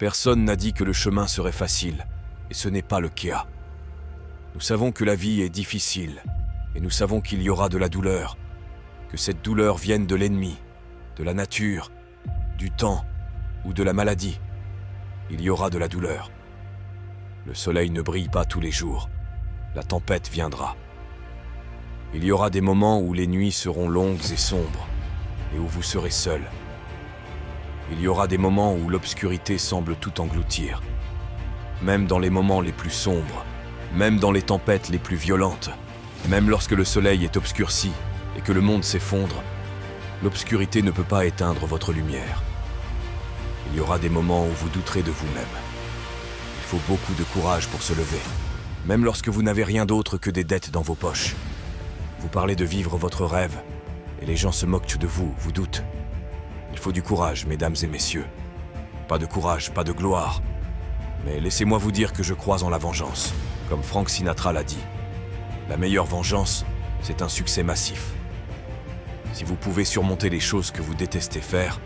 Personne n'a dit que le chemin serait facile, et ce n'est pas le cas. Nous savons que la vie est difficile, et nous savons qu'il y aura de la douleur, que cette douleur vienne de l'ennemi, de la nature, du temps ou de la maladie. Il y aura de la douleur. Le soleil ne brille pas tous les jours. La tempête viendra. Il y aura des moments où les nuits seront longues et sombres, et où vous serez seul. Il y aura des moments où l'obscurité semble tout engloutir. Même dans les moments les plus sombres, même dans les tempêtes les plus violentes, même lorsque le soleil est obscurci et que le monde s'effondre, l'obscurité ne peut pas éteindre votre lumière. Il y aura des moments où vous douterez de vous-même. Il faut beaucoup de courage pour se lever, même lorsque vous n'avez rien d'autre que des dettes dans vos poches. Vous parlez de vivre votre rêve, et les gens se moquent de vous, vous doutent. Il faut du courage, mesdames et messieurs. Pas de courage, pas de gloire. Mais laissez-moi vous dire que je crois en la vengeance, comme Frank Sinatra l'a dit. La meilleure vengeance, c'est un succès massif. Si vous pouvez surmonter les choses que vous détestez faire,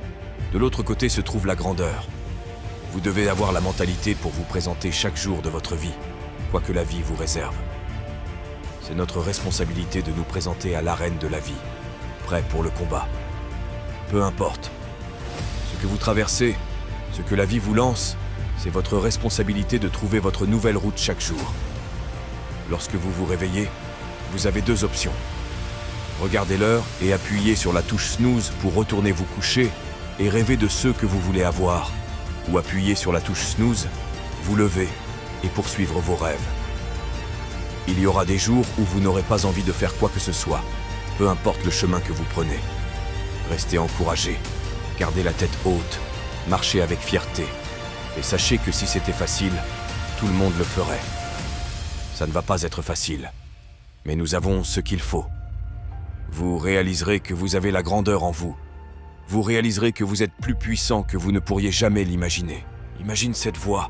de l'autre côté se trouve la grandeur. Vous devez avoir la mentalité pour vous présenter chaque jour de votre vie, quoi que la vie vous réserve. C'est notre responsabilité de nous présenter à l'arène de la vie, prêts pour le combat. Peu importe. Ce que vous traversez, ce que la vie vous lance, c'est votre responsabilité de trouver votre nouvelle route chaque jour. Lorsque vous vous réveillez, vous avez deux options. Regardez l'heure et appuyez sur la touche snooze pour retourner vous coucher et rêver de ce que vous voulez avoir. Ou appuyez sur la touche snooze, vous lever et poursuivre vos rêves. Il y aura des jours où vous n'aurez pas envie de faire quoi que ce soit, peu importe le chemin que vous prenez. Restez encouragé, gardez la tête haute, marchez avec fierté, et sachez que si c'était facile, tout le monde le ferait. Ça ne va pas être facile, mais nous avons ce qu'il faut. Vous réaliserez que vous avez la grandeur en vous. Vous réaliserez que vous êtes plus puissant que vous ne pourriez jamais l'imaginer. Imagine cette voix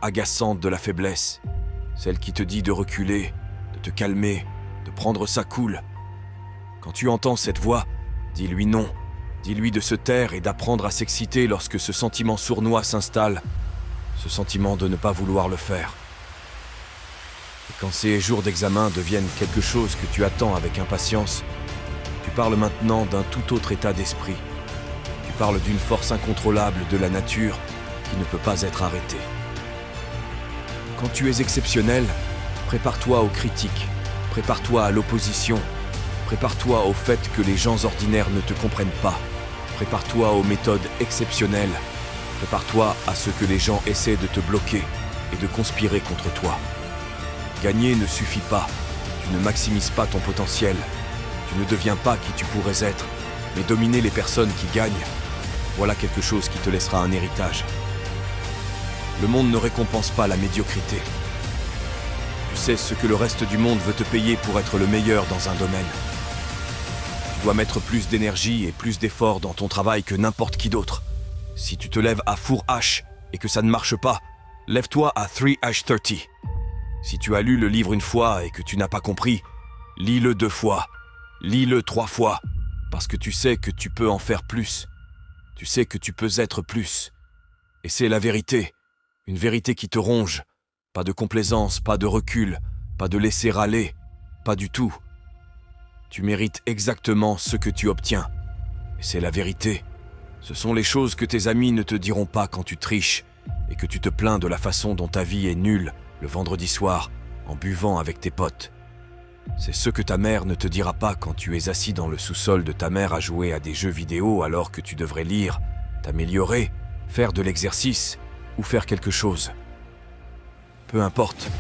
agaçante de la faiblesse, celle qui te dit de reculer, de te calmer, de prendre ça cool. Quand tu entends cette voix, dis-lui non. Dis-lui de se taire et d'apprendre à s'exciter lorsque ce sentiment sournois s'installe, ce sentiment de ne pas vouloir le faire. Et quand ces jours d'examen deviennent quelque chose que tu attends avec impatience, tu parles maintenant d'un tout autre état d'esprit. Tu parles d'une force incontrôlable de la nature qui ne peut pas être arrêtée. Quand tu es exceptionnel, prépare-toi aux critiques, prépare-toi à l'opposition, prépare-toi au fait que les gens ordinaires ne te comprennent pas, prépare-toi aux méthodes exceptionnelles, prépare-toi à ce que les gens essaient de te bloquer et de conspirer contre toi. Gagner ne suffit pas, tu ne maximises pas ton potentiel, tu ne deviens pas qui tu pourrais être, mais dominer les personnes qui gagnent, voilà quelque chose qui te laissera un héritage. Le monde ne récompense pas la médiocrité. Tu sais ce que le reste du monde veut te payer pour être le meilleur dans un domaine. Tu dois mettre plus d'énergie et plus d'efforts dans ton travail que n'importe qui d'autre. Si tu te lèves à four H et que ça ne marche pas, lève-toi à 3H30. Si tu as lu le livre une fois et que tu n'as pas compris, lis-le 2 fois, lis-le 3 fois, parce que tu sais que tu peux en faire plus. Tu sais que tu peux être plus. Et c'est la vérité, une vérité qui te ronge. Pas de complaisance, pas de recul, pas de laisser râler, pas du tout. Tu mérites exactement ce que tu obtiens. Et c'est la vérité. Ce sont les choses que tes amis ne te diront pas quand tu triches et que tu te plains de la façon dont ta vie est nulle le vendredi soir en buvant avec tes potes. C'est ce que ta mère ne te dira pas quand tu es assis dans le sous-sol de ta mère à jouer à des jeux vidéo alors que tu devrais lire, t'améliorer, faire de l'exercice ou faire quelque chose. Peu importe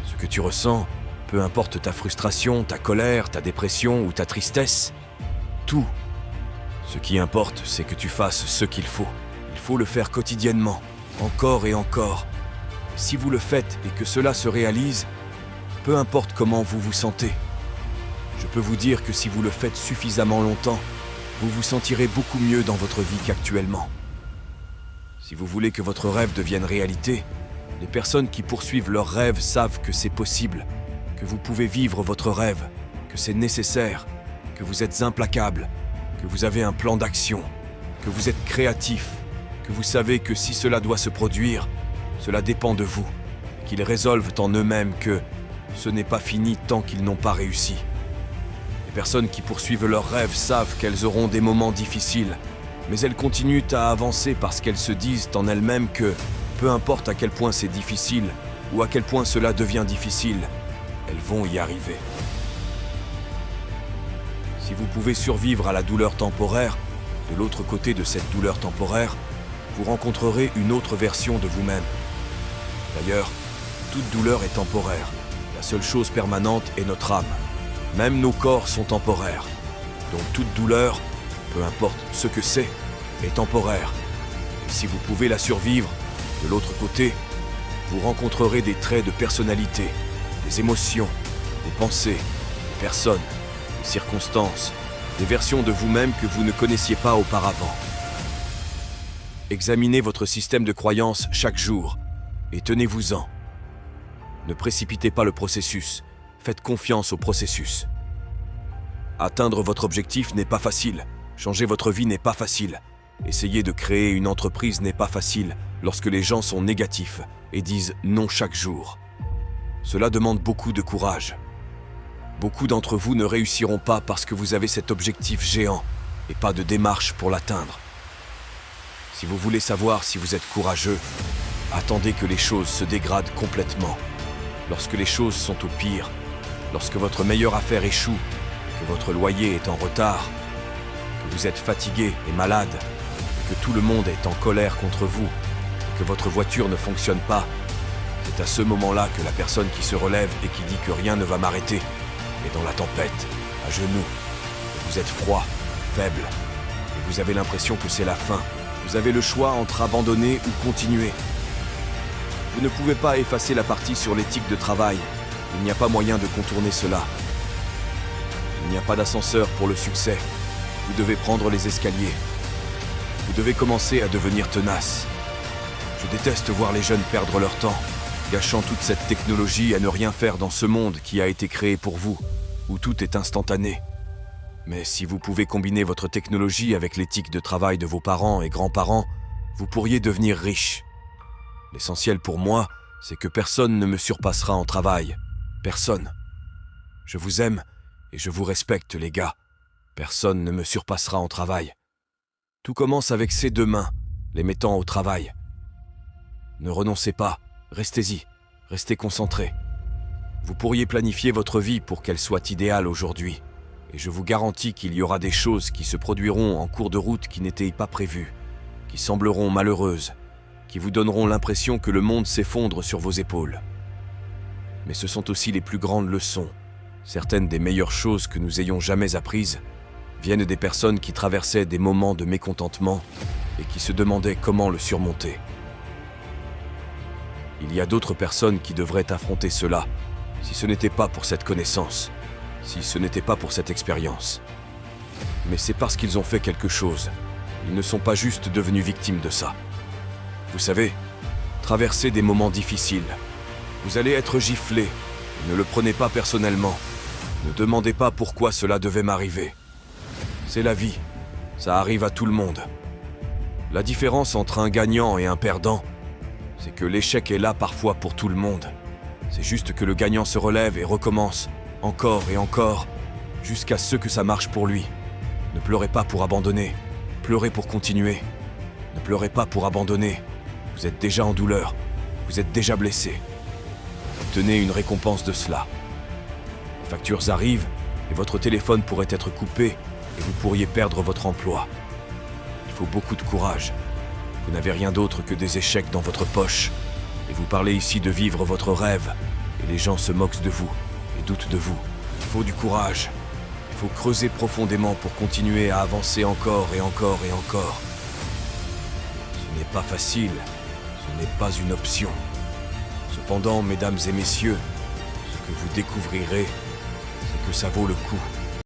ce que tu ressens, peu importe ta frustration, ta colère, ta dépression ou ta tristesse, tout. Ce qui importe, c'est que tu fasses ce qu'il faut. Il faut le faire quotidiennement, encore et encore. Si vous le faites et que cela se réalise, peu importe comment vous vous sentez, je peux vous dire que si vous le faites suffisamment longtemps, vous vous sentirez beaucoup mieux dans votre vie qu'actuellement. Si vous voulez que votre rêve devienne réalité, les personnes qui poursuivent leurs rêves savent que c'est possible, que vous pouvez vivre votre rêve, que c'est nécessaire, que vous êtes implacable, que vous avez un plan d'action, que vous êtes créatif, que vous savez que si cela doit se produire, cela dépend de vous, et qu'ils résolvent en eux-mêmes que ce n'est pas fini tant qu'ils n'ont pas réussi. Les personnes qui poursuivent leurs rêves savent qu'elles auront des moments difficiles, mais elles continuent à avancer parce qu'elles se disent en elles-mêmes que, peu importe à quel point c'est difficile ou à quel point cela devient difficile, elles vont y arriver. Si vous pouvez survivre à la douleur temporaire, de l'autre côté de cette douleur temporaire, vous rencontrerez une autre version de vous-même. D'ailleurs, toute douleur est temporaire. La seule chose permanente est notre âme. Même nos corps sont temporaires. Donc toute douleur, peu importe ce que c'est, est temporaire. Et si vous pouvez la survivre, de l'autre côté, vous rencontrerez des traits de personnalité, des émotions, des pensées, des personnes, des circonstances, des versions de vous-même que vous ne connaissiez pas auparavant. Examinez votre système de croyances chaque jour et tenez-vous-en. Ne précipitez pas le processus, faites confiance au processus. Atteindre votre objectif n'est pas facile, changer votre vie n'est pas facile. Essayer de créer une entreprise n'est pas facile lorsque les gens sont négatifs et disent non chaque jour. Cela demande beaucoup de courage. Beaucoup d'entre vous ne réussiront pas parce que vous avez cet objectif géant et pas de démarche pour l'atteindre. Si vous voulez savoir si vous êtes courageux, attendez que les choses se dégradent complètement. Lorsque les choses sont au pire, lorsque votre meilleure affaire échoue, que votre loyer est en retard, que vous êtes fatigué et malade, que tout le monde est en colère contre vous, que votre voiture ne fonctionne pas, c'est à ce moment-là que la personne qui se relève et qui dit que rien ne va m'arrêter est dans la tempête, à genoux. Et vous êtes froid, faible, et vous avez l'impression que c'est la fin. Vous avez le choix entre abandonner ou continuer. Vous ne pouvez pas effacer la partie sur l'éthique de travail. Il n'y a pas moyen de contourner cela. Il n'y a pas d'ascenseur pour le succès. Vous devez prendre les escaliers. Vous devez commencer à devenir tenace. Je déteste voir les jeunes perdre leur temps, gâchant toute cette technologie à ne rien faire dans ce monde qui a été créé pour vous, où tout est instantané. Mais si vous pouvez combiner votre technologie avec l'éthique de travail de vos parents et grands-parents, vous pourriez devenir riche. L'essentiel pour moi, c'est que personne ne me surpassera en travail. Personne. Je vous aime et je vous respecte, les gars. Personne ne me surpassera en travail. Tout commence avec ces deux mains, les mettant au travail. Ne renoncez pas, restez-y, restez concentrés. Vous pourriez planifier votre vie pour qu'elle soit idéale aujourd'hui. Et je vous garantis qu'il y aura des choses qui se produiront en cours de route qui n'étaient pas prévues, qui sembleront malheureuses, qui vous donneront l'impression que le monde s'effondre sur vos épaules. Mais ce sont aussi les plus grandes leçons. Certaines des meilleures choses que nous ayons jamais apprises viennent des personnes qui traversaient des moments de mécontentement et qui se demandaient comment le surmonter. Il y a d'autres personnes qui devraient affronter cela, si ce n'était pas pour cette connaissance, si ce n'était pas pour cette expérience. Mais c'est parce qu'ils ont fait quelque chose. Ils ne sont pas juste devenus victimes de ça. Vous savez, traversez des moments difficiles. Vous allez être giflé. Ne le prenez pas personnellement. Ne demandez pas pourquoi cela devait m'arriver. C'est la vie. Ça arrive à tout le monde. La différence entre un gagnant et un perdant, c'est que l'échec est là parfois pour tout le monde. C'est juste que le gagnant se relève et recommence, encore et encore, jusqu'à ce que ça marche pour lui. Ne pleurez pas pour abandonner, pleurez pour continuer. Ne pleurez pas pour abandonner. Vous êtes déjà en douleur, vous êtes déjà blessé. Obtenez une récompense de cela. Les factures arrivent et votre téléphone pourrait être coupé et vous pourriez perdre votre emploi. Il faut beaucoup de courage. Vous n'avez rien d'autre que des échecs dans votre poche. Et vous parlez ici de vivre votre rêve. Et les gens se moquent de vous et doutent de vous. Il faut du courage. Il faut creuser profondément pour continuer à avancer encore et encore et encore. Ce n'est pas facile. Ce n'est pas une option. Cependant, mesdames et messieurs, ce que vous découvrirez, c'est que ça vaut le coup.